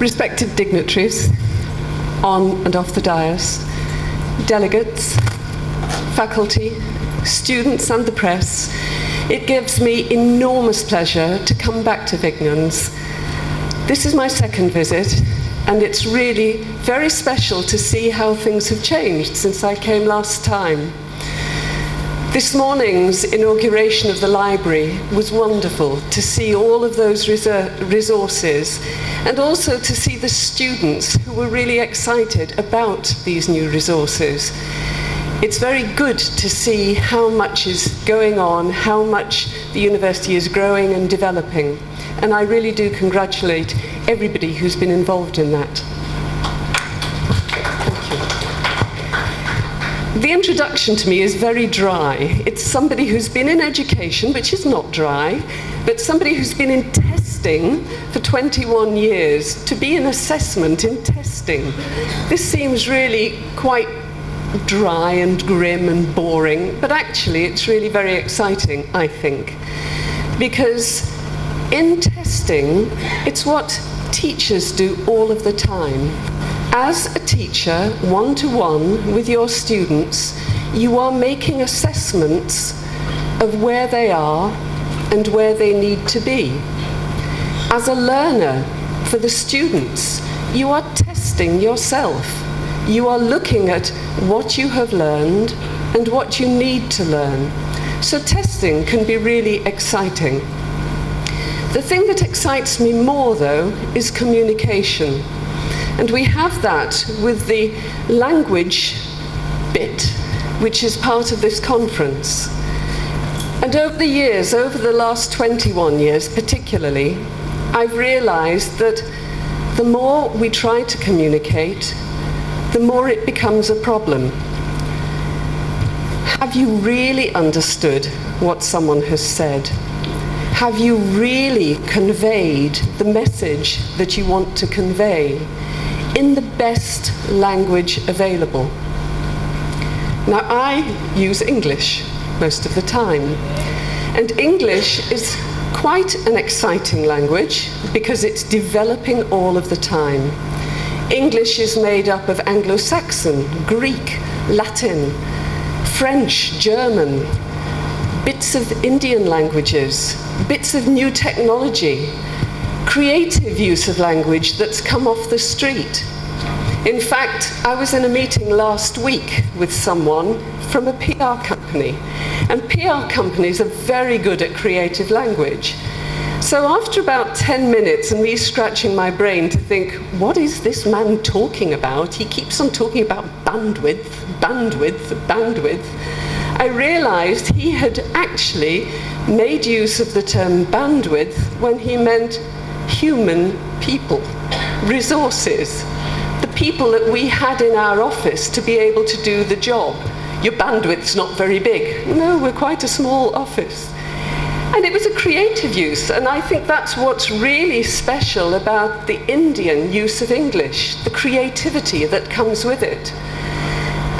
respected dignitaries on and off the dais, delegates, faculty, students and the press, it gives me enormous pleasure to come back to Vignons. This is my second visit, and it's really very special to see how things have changed since I came last time. This morning's inauguration of the library was wonderful to see all of those resources, and also to see the students who were really excited about these new resources. It's very good to see how much is going on, how much the university is growing and developing, and I really do congratulate everybody who's been involved in that. Thank you. The introduction to me is very dry. It's somebody who's been in education, which is not dry, but somebody who's been in testing for 21 years. To be in assessment in testing, this seems really quite dry and grim and boring, but actually it's really very exciting, I think, because in testing, it's what teachers do all of the time. As a teacher, one-to-one with your students, you are making assessments of where they are and where they need to be. As a learner, for the students, you are testing yourself. You are looking at what you have learned and what you need to learn. So testing can be really exciting. The thing that excites me more, though, is communication. And we have that with the language bit, which is part of this conference. And over the years, over the last 21 years particularly, I've realized that the more we try to communicate, the more it becomes a problem. Have you really understood what someone has said? Have you really conveyed the message that you want to convey in the best language available? Now, I use English most of the time, and English is quite an exciting language because it's developing all of the time. English is made up of Anglo-Saxon, Greek, Latin, French, German, bits of Indian languages, bits of new technology, creative use of language that's come off the street. In fact, I was in a meeting last week with someone from a PR company, and PR companies are very good at creative language. So after about 10 minutes and me scratching my brain to think, what is this man talking about? He keeps on talking about bandwidth, bandwidth, bandwidth. I realized he had actually made use of the term bandwidth when he meant human people, resources, the people that we had in our office to be able to do the job. Your bandwidth's not very big. No, we're quite a small office. And it was a creative use, and I think that's what's really special about the Indian use of English, the creativity that comes with it.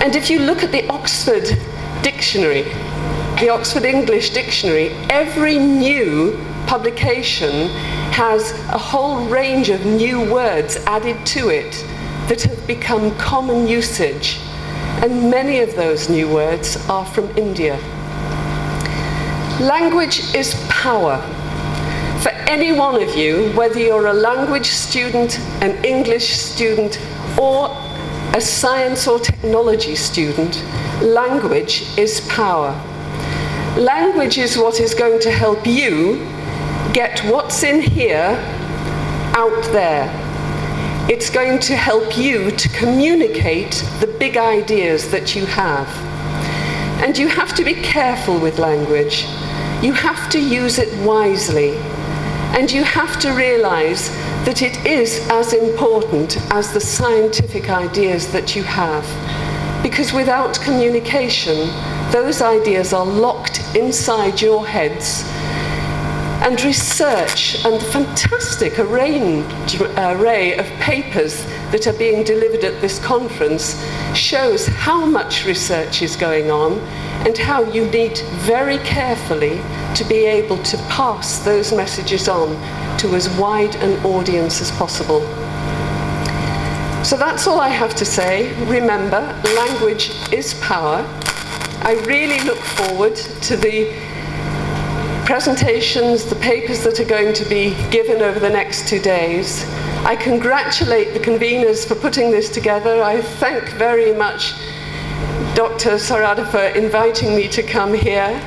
And if you look at the Oxford Dictionary, the Oxford English Dictionary, every new publication has a whole range of new words added to it that have become common usage, and many of those new words are from India. Language is power. For any one of you, whether you're a language student, an English student, or a science or technology student, language is power. Language is what is going to help you get what's in here out there. It's going to help you to communicate the big ideas that you have. And you have to be careful with language. You have to use it wisely, and you have to realize that it is as important as the scientific ideas that you have, because without communication, those ideas are locked inside your heads, and research and the fantastic array of papers that are being delivered at this conference shows how much research is going on and how you need very carefully to be able to pass those messages on to as wide an audience as possible. So that's all I have to say. Remember, language is power. I really look forward to the presentations, the papers that are going to be given over the next 2 days. I congratulate the conveners for putting this together. I thank very much Dr. Sarada for inviting me to come here,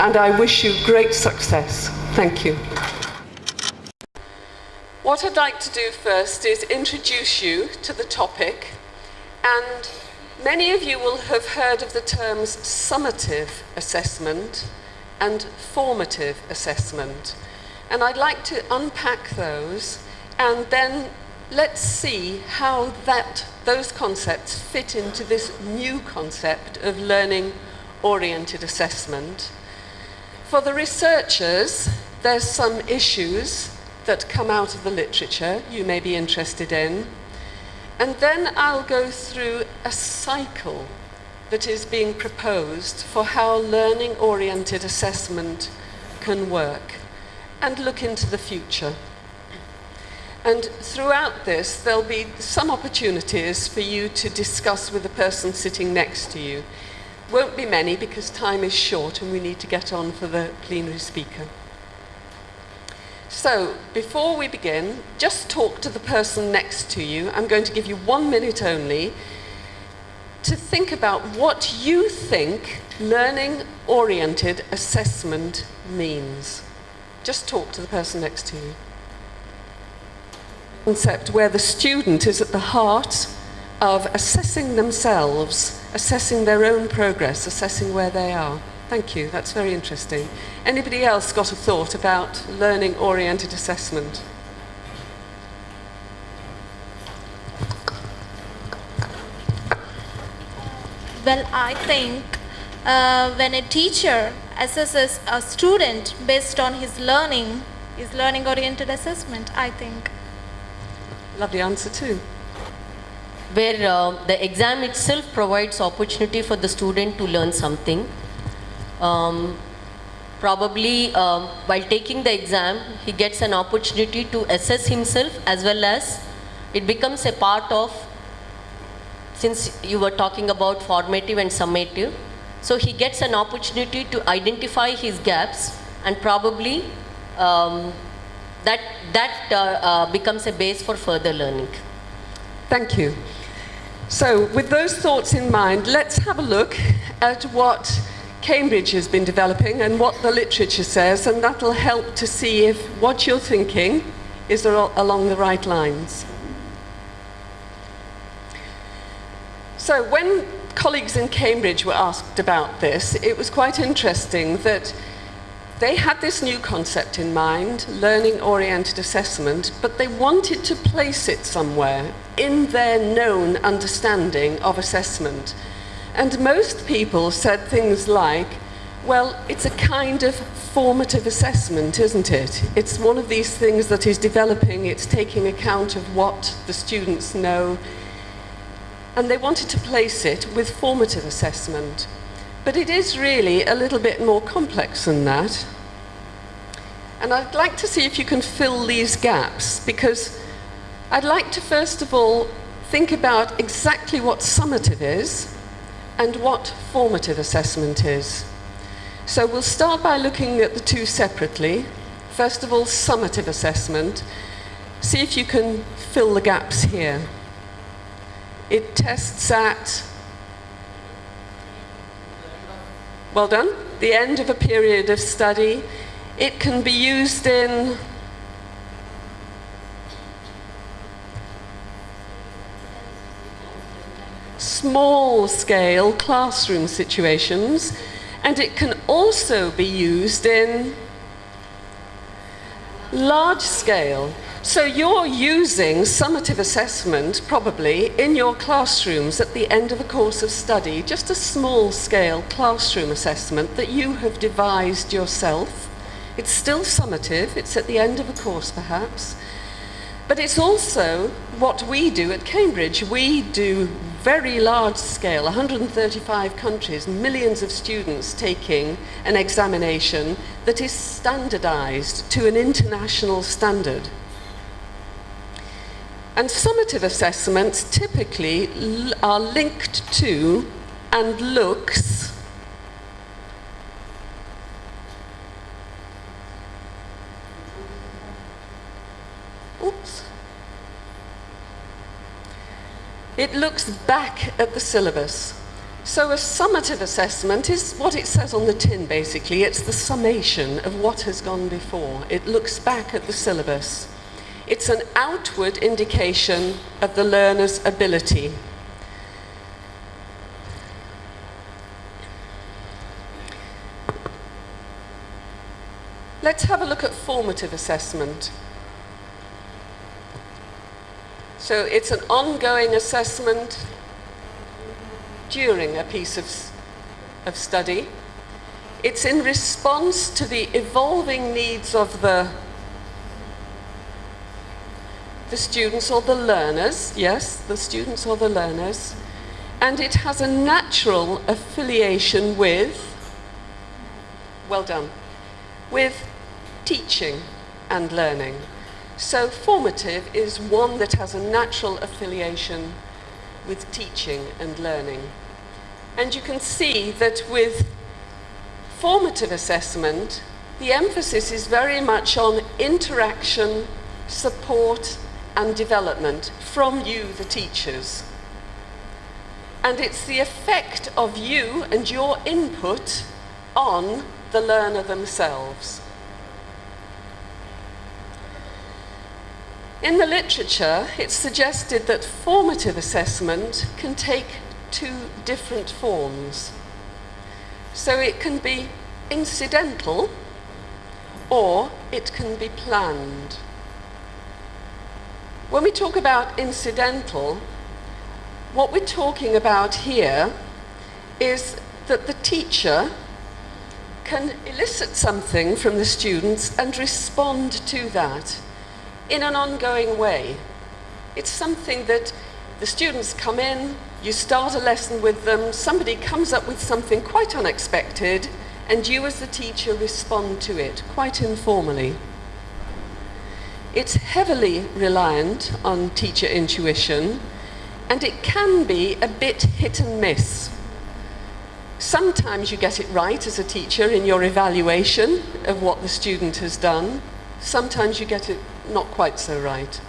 and I wish you great success. Thank you. What I'd like to do first is introduce you to the topic, and many of you will have heard of the terms summative assessment and formative assessment. And I'd like to unpack those, and then let's see how those concepts fit into this new concept of learning-oriented assessment. For the researchers, there's some issues that come out of the literature you may be interested in. And then I'll go through a cycle that is being proposed for how learning-oriented assessment can work, and look into the future. And throughout this, there'll be some opportunities for you to discuss with the person sitting next to you. Won't be many because time is short and we need to get on for the plenary speaker. So, before we begin, just talk to the person next to you. I'm going to give you 1 minute only to think about what you think learning-oriented assessment means. Just talk to the person next to you. Concept where the student is at the heart of assessing themselves, assessing their own progress, assessing where they are. Thank you, that's very interesting. Anybody else got a thought about learning-oriented assessment? Well, I think when a teacher assesses a student based on his learning, is learning-oriented assessment, I think. Lovely answer too. Where the exam itself provides opportunity for the student to learn something. Probably while taking the exam, he gets an opportunity to assess himself, as well as it becomes a part of, since you were talking about formative and summative, so he gets an opportunity to identify his gaps, and probably that becomes a base for further learning. Thank you. So with those thoughts in mind, let's have a look at what Cambridge has been developing and what the literature says, and that'll help to see if what you're thinking is along the right lines. So when colleagues in Cambridge were asked about this, it was quite interesting that they had this new concept in mind, learning-oriented assessment, but they wanted to place it somewhere in their known understanding of assessment. And most people said things like, well, it's a kind of formative assessment, isn't it? It's one of these things that is developing, it's taking account of what the students know, and they wanted to place it with formative assessment. But it is really a little bit more complex than that. And I'd like to see if you can fill these gaps, because I'd like to first of all think about exactly what summative is and what formative assessment is. So we'll start by looking at the two separately. First of all, summative assessment. See if you can fill the gaps here. It tests at, well done, the end of a period of study. It can be used in small-scale classroom situations, and it can also be used in large-scale. So you're using summative assessment probably in your classrooms at the end of a course of study, just a small-scale classroom assessment that you have devised yourself. It's still summative, it's at the end of a course perhaps, but it's also what we do at Cambridge. We do very large scale, 135 countries, millions of students taking an examination that is standardized to an international standard. And summative assessments typically are linked to and looks it looks back at the syllabus. So a summative assessment is what it says on the tin, basically. It's the summation of what has gone before. It looks back at the syllabus. It's an outward indication of the learner's ability. Let's have a look at formative assessment. So it's an ongoing assessment during a piece of study. It's in response to the evolving needs of the students or the learners, yes, the students or the learners, and it has a natural affiliation with, well done, with teaching and learning. So formative is one that has a natural affiliation with teaching and learning. And you can see that with formative assessment, the emphasis is very much on interaction, support, and development from you, the teachers. And it's the effect of you and your input on the learner themselves. In the literature, it's suggested that formative assessment can take two different forms. So it can be incidental, or it can be planned. When we talk about incidental, what we're talking about here is that the teacher can elicit something from the students and respond to that in an ongoing way. It's something that the students come in, you start a lesson with them, somebody comes up with something quite unexpected, and you as the teacher respond to it, quite informally. It's heavily reliant on teacher intuition, and it can be a bit hit and miss. Sometimes you get it right as a teacher in your evaluation of what the student has done. Sometimes you get it not quite so right.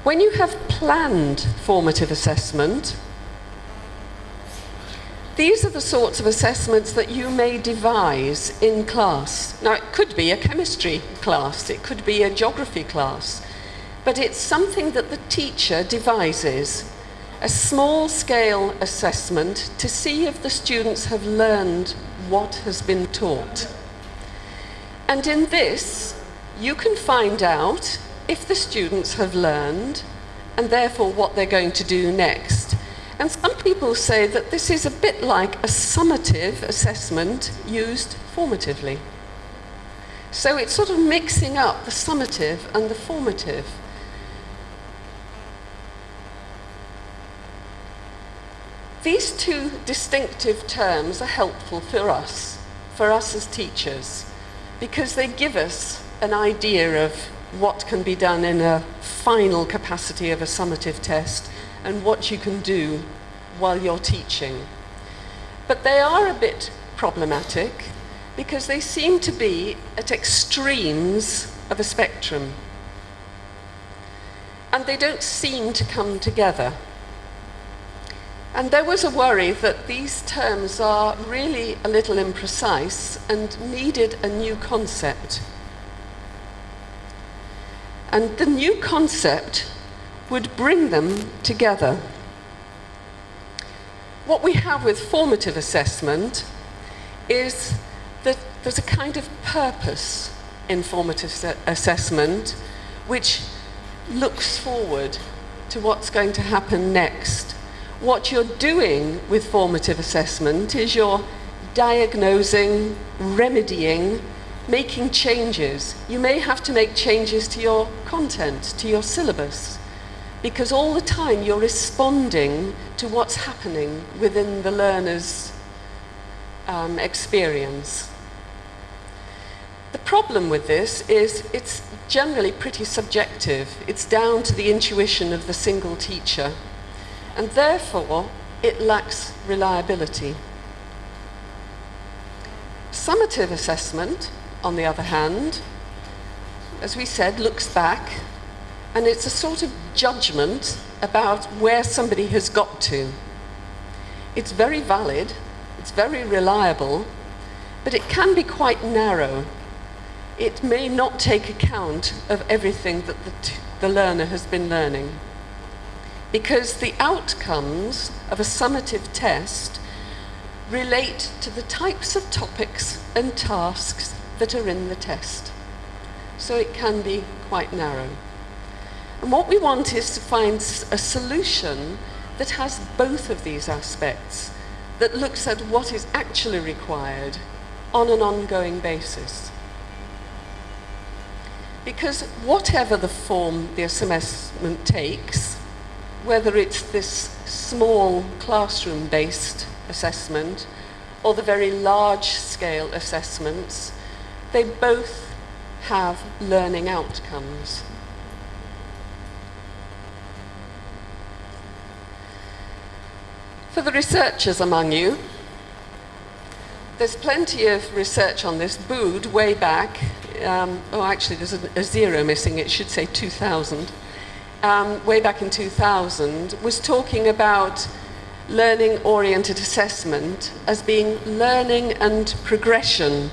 When you have planned formative assessment, these are the sorts of assessments that you may devise in class. Now, it could be a chemistry class, it could be a geography class, but it's something that the teacher devises, a small-scale assessment to see if the students have learned what has been taught. And in this, you can find out if the students have learned and therefore what they're going to do next. And some people say that this is a bit like a summative assessment used formatively. So it's sort of mixing up the summative and the formative. These two distinctive terms are helpful for us as teachers, because they give us an idea of what can be done in a final capacity of a summative test and what you can do while you're teaching. But they are a bit problematic because they seem to be at extremes of a spectrum. And they don't seem to come together. And there was a worry that these terms are really a little imprecise and needed a new concept. And the new concept would bring them together. What we have with formative assessment is that there's a kind of purpose in formative assessment which looks forward to what's going to happen next. What you're doing with formative assessment is you're diagnosing, remedying, making changes. You may have to make changes to your content, to your syllabus, because all the time you're responding to what's happening within the learner's experience. The problem with this is it's generally pretty subjective. It's down to the intuition of the single teacher, and therefore it lacks reliability. Summative assessment, on the other hand, as we said, looks back, and it's a sort of judgment about where somebody has got to. It's very valid, it's very reliable, but it can be quite narrow. It may not take account of everything that the learner has been learning, because the outcomes of a summative test relate to the types of topics and tasks that are in the test. So it can be quite narrow. And what we want is to find a solution that has both of these aspects, that looks at what is actually required on an ongoing basis. Because whatever the form the assessment takes, whether it's this small classroom-based assessment or the very large-scale assessments, they both have learning outcomes. For the researchers among you, there's plenty of research on this. Bood, way back, actually there's a zero missing, it should say 2000. Way back in 2000, was talking about learning-oriented assessment as being learning and progression,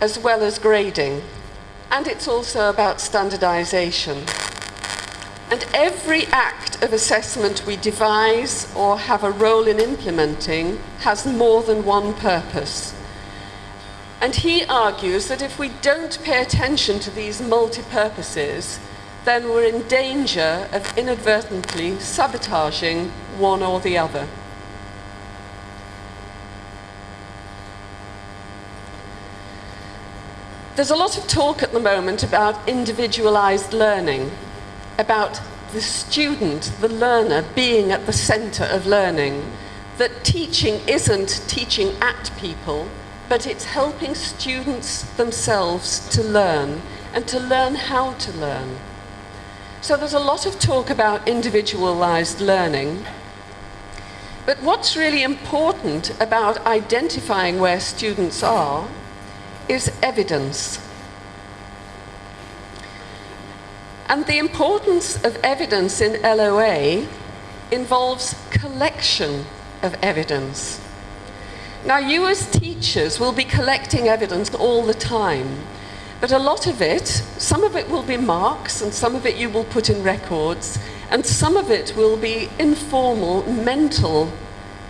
as well as grading. And it's also about standardization. And every act of assessment we devise or have a role in implementing has more than one purpose. And he argues that if we don't pay attention to these multi-purposes, then we're in danger of inadvertently sabotaging one or the other. There's a lot of talk at the moment about individualized learning, about the student, the learner, being at the center of learning, that teaching isn't teaching at people, but it's helping students themselves to learn and to learn how to learn. So there's a lot of talk about individualized learning, but what's really important about identifying where students are is evidence. And the importance of evidence in LOA involves collection of evidence. Now, you as teachers will be collecting evidence all the time, but a lot of it, some of it will be marks, and some of it you will put in records, and some of it will be informal, mental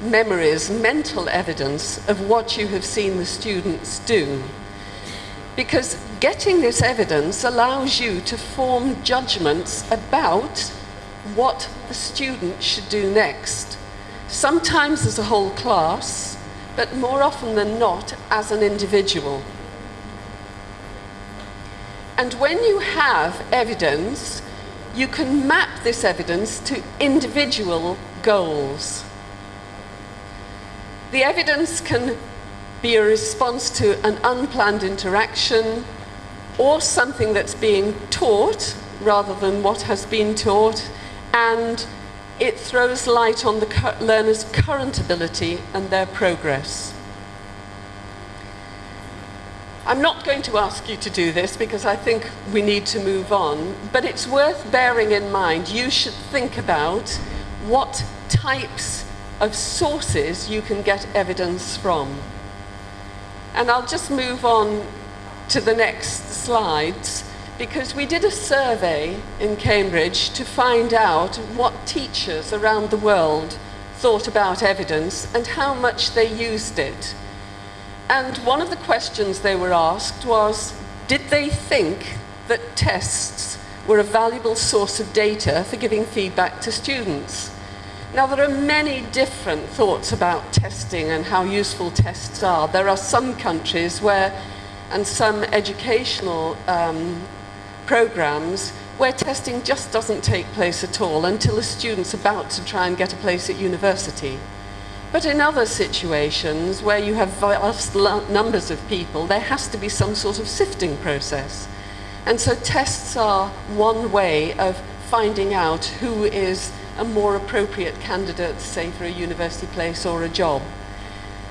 memories, mental evidence of what you have seen the students do. Because getting this evidence allows you to form judgments about what the student should do next. Sometimes as a whole class, but more often than not as an individual. And when you have evidence, you can map this evidence to individual goals. The evidence can be a response to an unplanned interaction or something that's being taught rather than what has been taught, and it throws light on the learner's current ability and their progress. I'm not going to ask you to do this because I think we need to move on, but it's worth bearing in mind. You should think about what types of sources you can get evidence from. And I'll just move on to the next slides, because we did a survey in Cambridge to find out what teachers around the world thought about evidence and how much they used it. And one of the questions they were asked was, did they think that tests were a valuable source of data for giving feedback to students? Now, there are many different thoughts about testing and how useful tests are. There are some countries where, and some educational programs, where testing just doesn't take place at all until a student's about to try and get a place at university. But in other situations where you have vast numbers of people, there has to be some sort of sifting process. And so tests are one way of finding out who is a more appropriate candidate, say, for a university place or a job.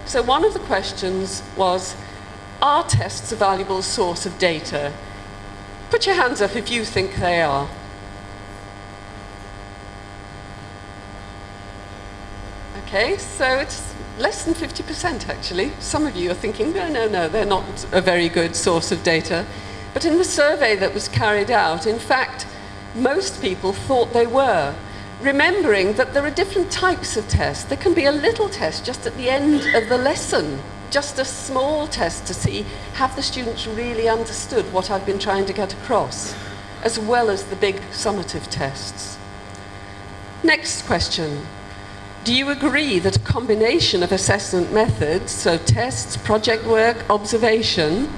So one of the questions was, are tests a valuable source of data? Put your hands up if you think they are. Okay, so it's less than 50% actually. Some of you are thinking, no, they're not a very good source of data. But in the survey that was carried out, in fact, most people thought they were, remembering that there are different types of tests. There can be a little test just at the end of the lesson, just a small test to see, have the students really understood what I've been trying to get across, as well as the big summative tests. Next question. Do you agree that a combination of assessment methods, so tests, project work, observation,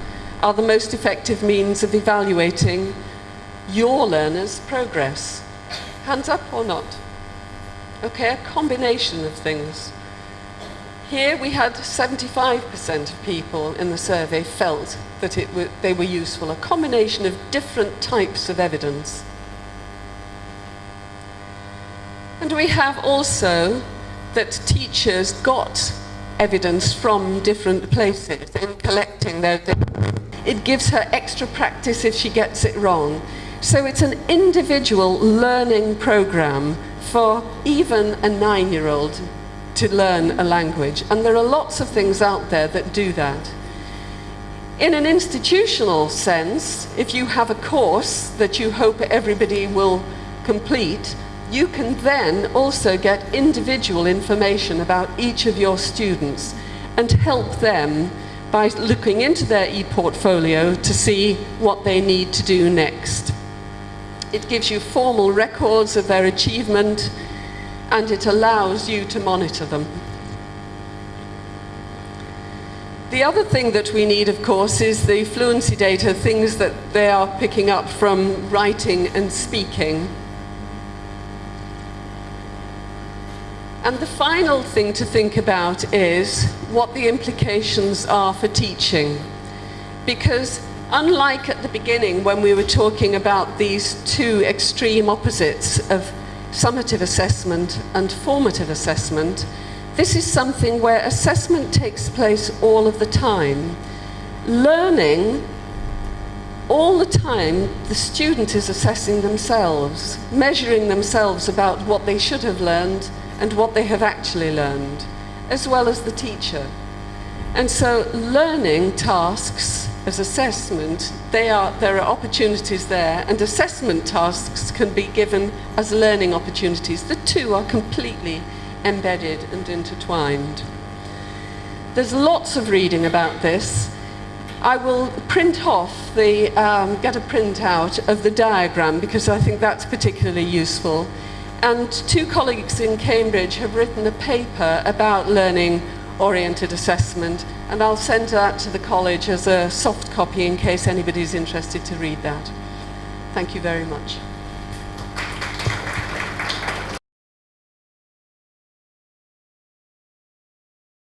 are the most effective means of evaluating your learners' progress? Hands up or not? Okay, a combination of things. Here we had 75% of people in the survey felt that they were useful, a combination of different types of evidence. And we have also that teachers got evidence from different places in collecting their data. It gives her extra practice if she gets it wrong. So it's an individual learning program for even a 9-year-old to learn a language. And there are lots of things out there that do that. In an institutional sense, if you have a course that you hope everybody will complete, you can then also get individual information about each of your students and help them by looking into their e-portfolio to see what they need to do next. It gives you formal records of their achievement, and it allows you to monitor them. The other thing that we need, of course, is the fluency data, things that they are picking up from writing and speaking. And the final thing to think about is what the implications are for teaching. Because unlike at the beginning when we were talking about these two extreme opposites of summative assessment and formative assessment, this is something where assessment takes place all of the time. Learning, all the time, the student is assessing themselves, measuring themselves about what they should have learned and what they have actually learned, as well as the teacher. And so learning tasks as assessment, there are opportunities there, and assessment tasks can be given as learning opportunities. The two are completely embedded and intertwined. There's lots of reading about this. I will print off get a printout of the diagram because I think that's particularly useful. And two colleagues in Cambridge have written a paper about learning-oriented assessment, and I'll send that to the college as a soft copy in case anybody's interested to read that. Thank you very much.